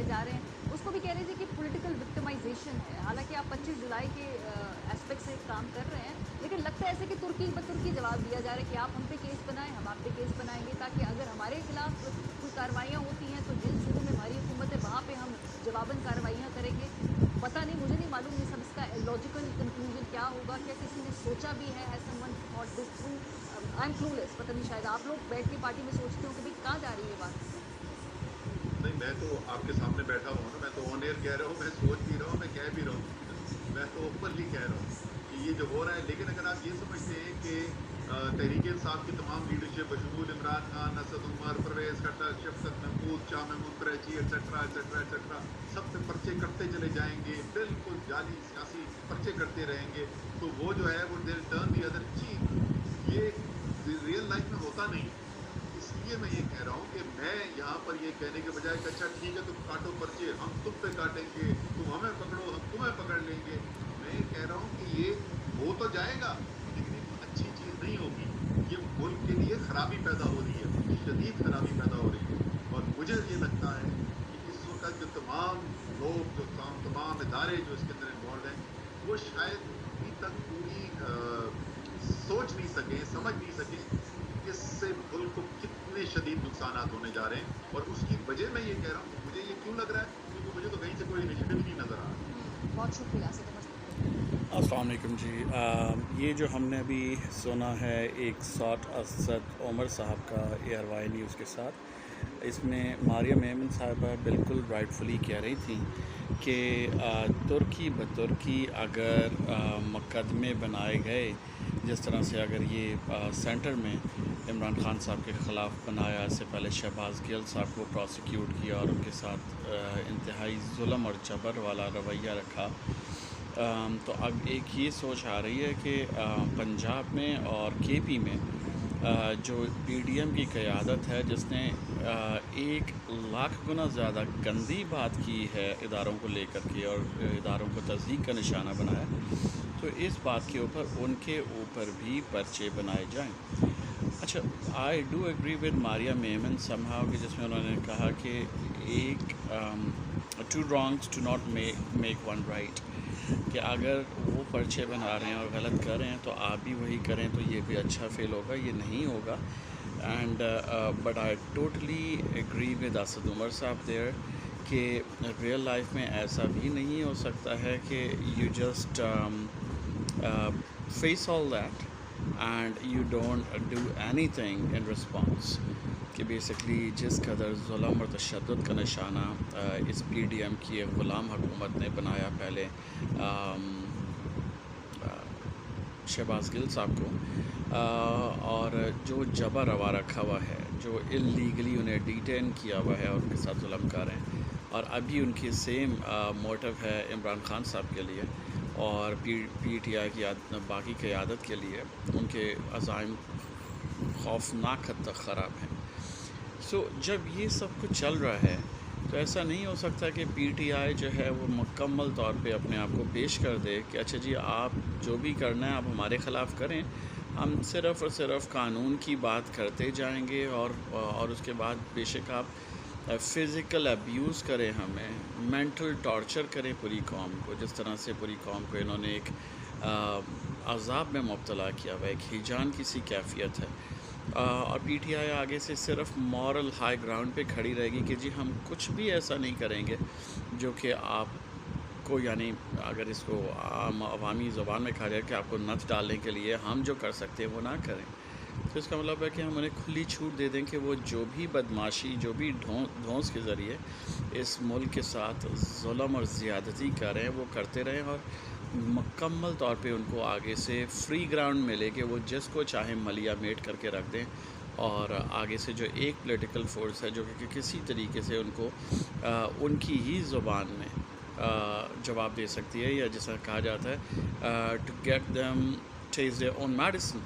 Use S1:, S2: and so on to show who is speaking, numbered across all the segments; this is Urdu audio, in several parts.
S1: بتائے جا رہے ہیں، اس کو بھی کہہ رہے تھے کہ پولیٹیکل وکٹمائزیشن ہے. حالانکہ آپ 25 جولائی کے اسپیکٹ سے کام کر رہے ہیں، لیکن لگتا ہے ایسے کہ ترکی بترکی جواب دیا جا رہا ہے کہ آپ ہم پہ کیس بنائیں، ہم آپ پہ کیس بنائیں گے، تاکہ اگر ہمارے خلاف کوئی کارروائیاں ہوتی ہیں تو جن صوبوں میں ہماری حکومت ہے وہاں پہ ہم جواباً کارروائیاں کریں گے. پتہ نہیں، مجھے نہیں معلوم یہ سب اس کا لاجیکل کنکلوژن کیا ہوگا، کیا کسی نے سوچا بھی ہے، has someone thought this through. I am clueless. پتہ نہیں، شاید آپ لوگ بیٹھ کے پارٹی میں سوچتے ہو کہ بھائی کہاں جا رہی ہے بات.
S2: نہیں، میں تو آپ کے سامنے بیٹھا ہوں نا، میں تو آن ایئر کہہ رہا ہوں، میں سوچ بھی رہا ہوں، میں کہہ بھی رہا ہوں. میں تو اوپنلی کہہ رہا ہوں کہ یہ جو ہو رہا ہے. لیکن اگر آپ یہ سمجھتے ہیں کہ تحریک انصاف کی تمام لیڈرشپ بشمول Imran Khan, Asad Umar, Pervez Khattak, Shafqat Mahmood, Shah Mahmood Qureshi etcetera etcetera etcetera سب پہ پرچے کٹتے چلے جائیں گے، بالکل جعلی سیاسی پرچے کٹتے رہیں گے، تو وہ جو ہے وہ دل ٹرن دی ادر چیک. یہ ریئل لائف میں ہوتا نہیں. اس لیے میں یہ کہہ رہا ہوں کہ میں یہاں پر یہ کہنے کے بجائے کہ اچھا ٹھیک ہے تم کاٹو پرچے، ہم تم پہ کاٹیں گے، تم ہمیں پکڑو ہم تمہیں پکڑ لیں گے. میں یہ کہہ رہا ہوں کہ یہ ہو تو جائے گا لیکن یہ کوئی اچھی چیز نہیں ہوگی. یہ ملک کے لیے خرابی پیدا ہو رہی ہے، شدید خرابی پیدا ہو رہی ہے. اور مجھے یہ لگتا ہے کہ اس وقت جو تمام لوگ، جو تمام ادارے جو اس کے اندر انوالوڈ ہیں، وہ شاید ابھی تک پوری سوچ نہیں سکیں، سمجھ نہیں سکیں کہ اس سے ملک کو کتنے شدید نقصانات ہونے جا رہے ہیں. اور اس کی وجہ میں یہ کہہ رہا ہوں کہ مجھے یہ کیوں لگ رہا ہے، کیونکہ مجھے تو کہیں سے کوئی انیشیٹو ہی نہیں نظر آ رہا.
S1: بہت شکریہ سے
S3: السلام علیکم جی. یہ جو ہم نے ابھی سنا ہے ایک ساٹھ اسد عمر صاحب کا ایئر وائی نیوز کے ساتھ، اس میں مریم ایمن صاحبہ بالکل رائٹفلی کہہ رہی تھیں کہ ترکی بترکی اگر مقدمے بنائے گئے، جس طرح سے اگر یہ سینٹر میں عمران خان صاحب کے خلاف بنایا، اس سے پہلے شہباز گل صاحب کو پروسیکیوٹ کیا اور ان کے ساتھ انتہائی ظلم اور جبر والا رویہ رکھا، تو اب ایک یہ سوچ آ رہی ہے کہ پنجاب میں اور کے پی میں جو پی ڈی ایم کی قیادت ہے، جس نے 1,00,000 گنا زیادہ گندی بات کی ہے اداروں کو لے کر کے اور اداروں کو تضحیک کا نشانہ بنایا، تو اس بات کے اوپر ان کے اوپر بھی پرچے بنائے جائیں. اچھا، I do agree with Maryam Aiman somehow ہاؤ، کہ جس میں انہوں نے کہا کہ ایک two wrongs to not make one right, کہ اگر وہ پرچے بنا رہے ہیں اور غلط کر رہے ہیں تو آپ بھی وہی کریں تو یہ بھی اچھا فیل ہوگا، یہ نہیں ہوگا. And but I totally agree with Asad Umar صاحب دیئر کہ ریئل لائف میں ایسا بھی نہیں ہو سکتا ہے کہ you just face all that and you don't do anything in response. کہ بیسکلی جس قدر ظلم اور تشدد کا نشانہ اس پی ڈی ایم کی ایک غلام حکومت نے بنایا پہلے شہباز گل صاحب کو، اور جو جبر روا رکھا ہوا ہے، جو اللیگلی انہیں ڈیٹین کیا ہوا ہے اور ان کے ساتھ ظلم کر رہے ہیں، اور ابھی ان کی سیم موٹو ہے عمران خان صاحب کے لیے اور پی ٹی آئی کی باقی قیادت کے لیے، ان کے عزائم خوفناک حد تک خراب ہیں. سو جب یہ سب کچھ چل رہا ہے تو ایسا نہیں ہو سکتا کہ پی ٹی آئی جو ہے وہ مکمل طور پہ اپنے آپ کو پیش کر دے کہ اچھا جی آپ جو بھی کرنا ہے آپ ہمارے خلاف کریں، ہم صرف اور صرف قانون کی بات کرتے جائیں گے، اور اس کے بعد بے شک آپ فزیکل ابیوز کریں، ہمیں مینٹل ٹارچر کریں پوری قوم کو، جس طرح سے پوری قوم کو انہوں نے ایک عذاب میں مبتلا کیا ہوا، ایک ہیجان کی سی کیفیت ہے. اور پی ٹی آئی آگے سے صرف مورل ہائی گراؤنڈ پہ کھڑی رہے گی کہ جی ہم کچھ بھی ایسا نہیں کریں گے جو کہ آپ کو، یعنی اگر اس کو عام عوامی زبان میں کہا جائے کہ آپ کو نت ڈالنے کے لیے ہم جو کر سکتے ہیں وہ نہ کریں. تو اس کا مطلب ہے کہ ہم انہیں کھلی چھوٹ دے دیں کہ وہ جو بھی بدماشی، جو بھی دھونس کے ذریعے اس ملک کے ساتھ ظلم اور زیادتی کر رہے ہیں وہ کرتے رہیں، اور مکمل طور پہ ان کو آگے سے فری گراؤنڈ ملے کہ وہ جس کو چاہیں ملیا میٹ کر کے رکھ دیں، اور آگے سے جو ایک پولیٹیکل فورس ہے جو کہ کسی طریقے سے ان کو ان کی ہی زبان میں جواب دے سکتی ہے، یا جیسا کہا جاتا ہے to get them taste their own medicine,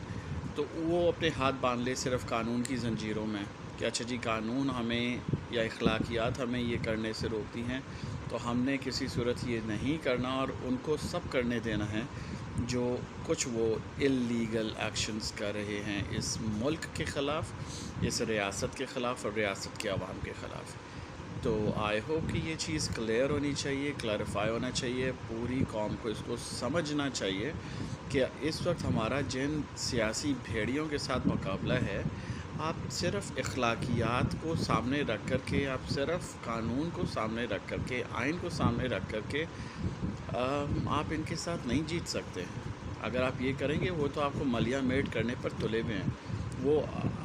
S3: تو وہ اپنے ہاتھ باندھ لے صرف قانون کی زنجیروں میں کہ اچھا جی قانون ہمیں یا اخلاقیات ہمیں یہ کرنے سے روکتی ہیں، تو ہم نے کسی صورت یہ نہیں کرنا، اور ان کو سب کرنے دینا ہے جو کچھ وہ اللیگل ایکشنز کر رہے ہیں اس ملک کے خلاف، اس ریاست کے خلاف اور ریاست کے عوام کے خلاف. تو آئی ہوپ کہ یہ چیز کلیئر ہونی چاہیے، کلیریفائی ہونا چاہیے، پوری قوم کو اس کو سمجھنا چاہیے کہ اس وقت ہمارا جن سیاسی بھیڑیوں کے ساتھ مقابلہ ہے، آپ صرف اخلاقیات کو سامنے رکھ کر کے، آپ صرف قانون کو سامنے رکھ کر کے، آئین کو سامنے رکھ کر کے آپ ان کے ساتھ نہیں جیت سکتے. اگر آپ یہ کریں گے، وہ تو آپ کو ملیہ میٹ کرنے پر تلے ہوئے ہیں. وہ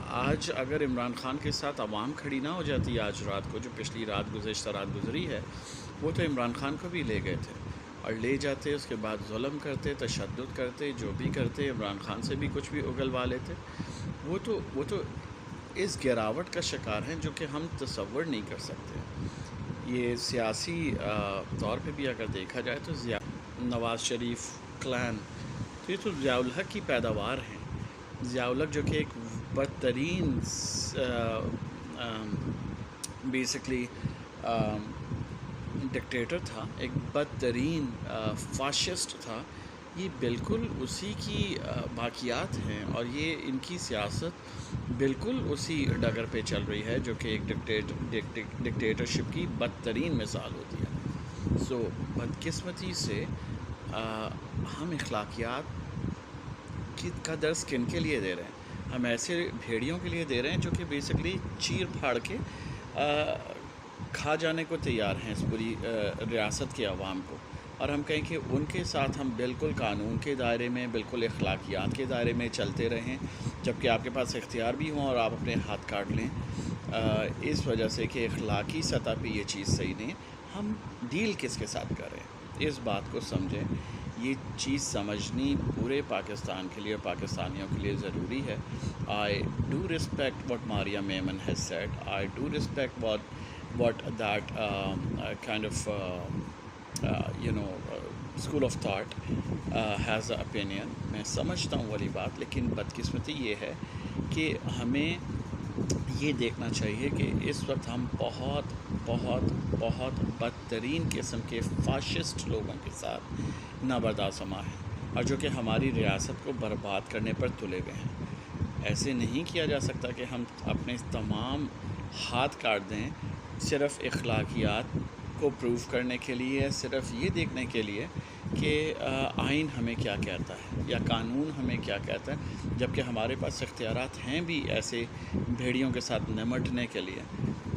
S3: آج اگر عمران خان کے ساتھ عوام کھڑی نہ ہو جاتی آج رات کو، جو پچھلی رات گزشتہ رات گزری ہے، وہ تو عمران خان کو بھی لے گئے تھے اور لے جاتے، اس کے بعد ظلم کرتے، تشدد کرتے، جو بھی کرتے، عمران خان سے بھی کچھ بھی اگلوا لیتے. وہ تو اس گراوٹ کا شکار ہیں جو کہ ہم تصور نہیں کر سکتے. یہ سیاسی طور پہ بھی اگر دیکھا جائے تو نواز شریف کلان، تو یہ تو ضیاء الحق کی پیداوار ہیں. ضیاء الحق جو کہ ایک بدترین بیسکلی ڈکٹیٹر تھا، ایک بدترین فاشسٹ تھا. یہ بالکل اسی کی باقیات ہیں اور یہ ان کی سیاست بالکل اسی ڈگر پہ چل رہی ہے جو کہ ایک ڈکٹیٹرشپ کی بدترین مثال ہوتی ہے. سو بدقسمتی سے ہم اخلاقیات کا درس کن کے لیے دے رہے ہیں؟ ہم ایسے بھیڑیوں کے لیے دے رہے ہیں جو کہ بیسکلی چیر پھاڑ کے کھا جانے کو تیار ہیں اس پوری ریاست کے عوام کو. اور ہم کہیں کہ ان کے ساتھ ہم بالکل قانون کے دائرے میں، بالکل اخلاقیات کے دائرے میں چلتے رہیں، جبکہ آپ کے پاس اختیار بھی ہوں اور آپ اپنے ہاتھ کاٹ لیں اس وجہ سے کہ اخلاقی سطح پہ یہ چیز صحیح نہیں. ہم ڈیل کس کے ساتھ کر رہے ہیں؟ اس بات کو سمجھیں. یہ چیز سمجھنی پورے پاکستان کے لیے اور پاکستانیوں کے لیے ضروری ہے. I do respect what Maria Memon has said. I do respect what that kind of school of thought has an opinion. میں سمجھتا ہوں والی بات، لیکن بدقسمتی یہ ہے کہ ہمیں یہ دیکھنا چاہیے کہ اس وقت ہم بہت بہت بہت بدترین قسم کے فاشسٹ لوگوں کے ساتھ نابرداشت ہیں، اور جو کہ ہماری ریاست کو برباد کرنے پر تلے ہوئے ہیں. ایسے نہیں کیا جا سکتا کہ ہم اپنے تمام ہاتھ کاٹ دیں صرف اخلاقیات کو پروف کرنے کے لیے، صرف یہ دیکھنے کے لیے کہ آئین ہمیں کیا کہتا ہے یا قانون ہمیں کیا کہتا ہے، جبکہ ہمارے پاس اختیارات ہیں بھی ایسے بھیڑیوں کے ساتھ نمٹنے کے لیے.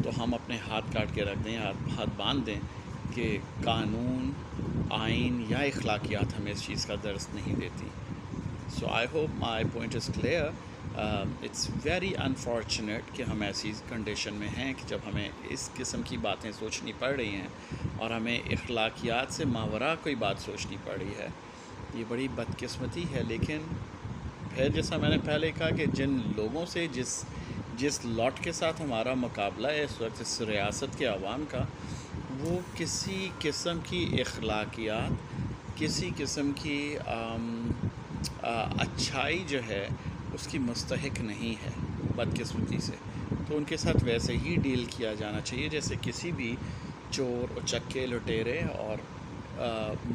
S3: تو ہم اپنے ہاتھ کاٹ کے رکھ دیں، ہاتھ باندھ دیں کہ قانون، آئین یا اخلاقیات ہمیں اس چیز کا درس نہیں دیتی. So I hope my point is clear. It's very unfortunate کہ ہم ایسی کنڈیشن میں ہیں کہ جب ہمیں اس قسم کی باتیں سوچنی پڑ رہی ہیں اور ہمیں اخلاقیات سے ماوراء کوئی بات سوچنی پڑ رہی ہے. یہ بڑی بدقسمتی ہے. لیکن پھر جیسا میں نے پہلے کہا کہ جن لوگوں سے جس لاٹ کے ساتھ ہمارا مقابلہ ہے اس وقت اس ریاست کے عوام کا، وہ کسی قسم کی اخلاقیات، کسی قسم کی اچھائی جو ہے اس کی مستحق نہیں ہے بدقسمتی سے. تو ان کے ساتھ ویسے ہی ڈیل کیا جانا چاہیے جیسے کسی بھی چور، اچکے، لٹیرے اور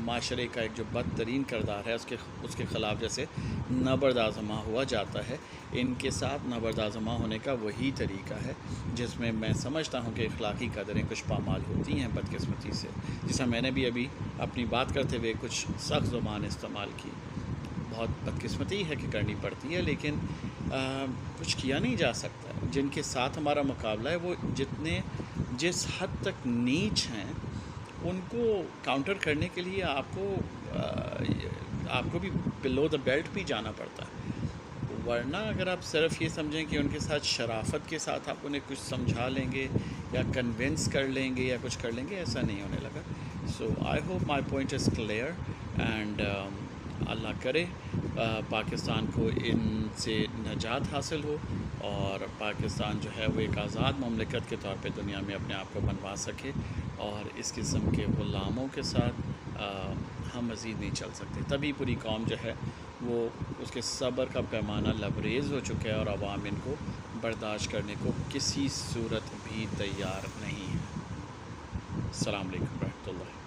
S3: معاشرے کا ایک جو بدترین کردار ہے اس کے خلاف جیسے نبردآزمہ ہوا جاتا ہے. ان کے ساتھ نبردآزمہ ہونے کا وہی طریقہ ہے جس میں میں سمجھتا ہوں کہ اخلاقی قدریں کچھ پامال ہوتی ہیں بدقسمتی سے. جیسا میں نے بھی ابھی اپنی بات کرتے ہوئے کچھ سخت زبان استعمال کی. بہت بدقسمتی ہے کہ کرنی پڑتی ہے، لیکن کچھ کیا نہیں جا سکتا. جن کے ساتھ ہمارا مقابلہ ہے وہ جس حد تک نیچ ہیں، ان کو کاؤنٹر کرنے کے لیے آپ کو بھی بلو دا بیلٹ بھی جانا پڑتا ہے. ورنہ اگر آپ صرف یہ سمجھیں کہ ان کے ساتھ شرافت کے ساتھ آپ انہیں کچھ سمجھا لیں گے یا کنونس کر لیں گے یا کچھ کر لیں گے، ایسا نہیں ہونے لگا. So I hope my point is clear and اللہ کرے پاکستان کو ان سے نجات حاصل ہو اور پاکستان جو ہے وہ ایک آزاد مملکت کے طور پہ دنیا میں اپنے آپ کو بنوا سکے، اور اس قسم کے غلاموں کے ساتھ ہم مزید نہیں چل سکتے. تبھی پوری قوم جو ہے وہ اس کے صبر کا پیمانہ لبریز ہو چکا ہے اور عوام ان کو برداشت کرنے کو کسی صورت بھی تیار نہیں ہے. السلام علیکم ورحمۃ اللہ.